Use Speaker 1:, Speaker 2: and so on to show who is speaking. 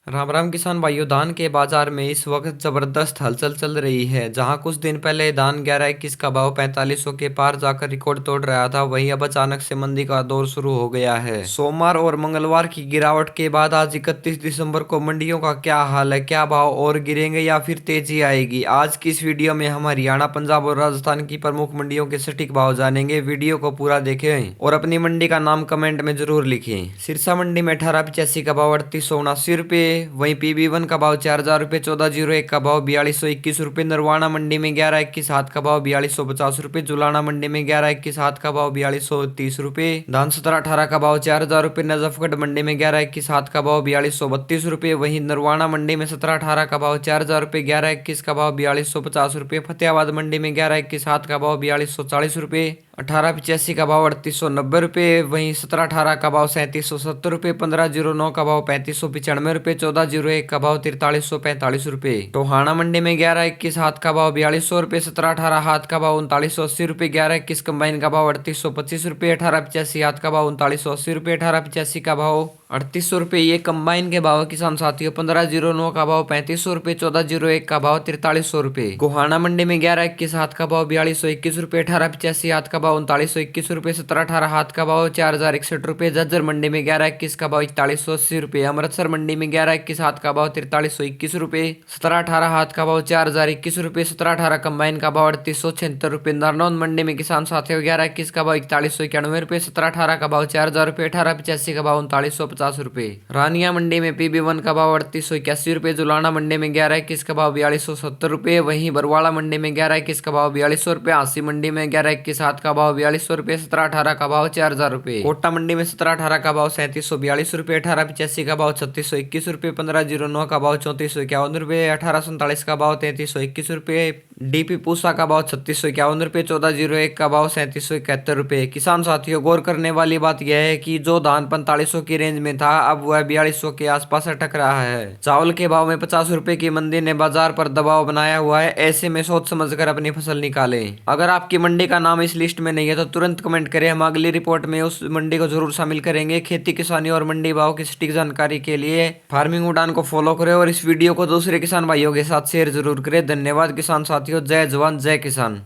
Speaker 1: राम राम किसान भाइयों। धान के बाजार में इस वक्त जबरदस्त हलचल चल रही है। जहां कुछ दिन पहले धान 11-21 का भाव 4500 के पार जाकर रिकॉर्ड तोड़ रहा था, वहीं अब अचानक से मंदी का दौर शुरू हो गया है। सोमवार और मंगलवार की गिरावट के बाद आज 31 दिसंबर को मंडियों का क्या हाल है, क्या भाव और गिरेंगे या फिर तेजी आएगी, आज की इस वीडियो में हम हरियाणा, पंजाब और राजस्थान की प्रमुख मंडियों के सटीक भाव जानेंगे। वीडियो को पूरा देखें और अपनी मंडी का नाम कमेंट में जरूर लिखें। सिरसा मंडी में 1885 का भाव 3879 रुपए, वहीं PB1 का भाव 4000 रुपए, 1401 का भाव 4221 रुपए, नरवाना मंडी में 11-21 का भाव 4250 रुपए, जुलाना मंडी में 11-21 का भाव 4230 रुपए, धान 17-18 का भाव 4000 रुपए, नजफगढ़ मंडी में 11-21 का भाव 4232 रुपए, वहीं नरवाना मंडी में 17-18 का भाव 4000 रुपए, 11-21 का भाव 4250 रुपए, फतेहाबाद मंडी में 11-21 का भाव 4240 रुपए, 1885 का भाव 3890 रुपए, वहीं 17-18 का भाव 3770 रुपए, 1509 का भाव 3595 रुपए, 1401 का भाव 4345 रुपए, टोहाना मंडी में 11-21 हाथ का भाव 4200 रुपए, 17-18 हाथ का भाव 3980 रुपए, 11-21 कंबाइन का भाव 3825 रुपए, 1885 हाथ का भाव 3980 रुपए, 1885 का भाव 3800 रुपए। ये कंबाइन के भाव किसान साथियों। 1509 का भाव 3500 रुपए, 1401 का भाव 4300 रुपए, गोहाना मंडी में 11-21 हाथ का भाव 4221 रुपए, 1885 हाथ का भाव 3921 रुपए, 17-18 हाथ का भाव 4061 रुपए, झज्जर मंडी में 11-21 का भाव 4180 रुपए, अमृतसर मंडी में 11-21 हाथ का भाव 4321 रुपए, 17-18 हाथ का भाव 4021 रुपए, 17-18 कंबाइन का भाव 3876 रुपए, नारनौल मंडी में किसान साथियों 11-21 का भाव 4191 रुपए, 17-18 का भाव 4000 रुपए, 1885 का भाव 3950 रुपए, रानिया मंडी में PB1 का भाव 3881 रुपए, जुलाना मंडी में 11-21 का भाव 4270 रुपए, वहीं बरवाड़ा मंडी में 11-21 का भाव 4200 रुपए, हांसी मंडी में 11-21 हाथ का भाव 4200 रुपए, 17-18 का भाव 4000 रुपए, कोटा मंडी में 17-18 का भाव 3742 रुपए, 1885 का भाव 3621 रुपए, 1509 का भाव 3451 रुपए, 1847 का भाव 3321 रुपए, DP पूसा का भाव 3651 रुपए, 1401 का भाव 3771 रुपए। किसान साथियों, गौर करने वाली बात यह है कि जो धान 4500 की रेंज में था, अब वह 4200 के आसपास अटक रहा है। चावल के भाव में 50 रुपए की मंदी ने बाजार पर दबाव बनाया हुआ है। ऐसे में सोच समझकर अपनी फसल निकालें। अगर आपकी मंडी का नाम इस लिस्ट में नहीं है तो तुरंत कमेंट करें, हम अगली रिपोर्ट में उस मंडी को जरूर शामिल करेंगे। खेती किसानी और मंडी भाव की सटीक जानकारी के लिए फार्मिंग उड़ान को फॉलो करें और इस वीडियो को दूसरे किसान भाइयों के साथ शेयर जरूर करें। धन्यवाद किसान साथियों। जय जवान जय किसान।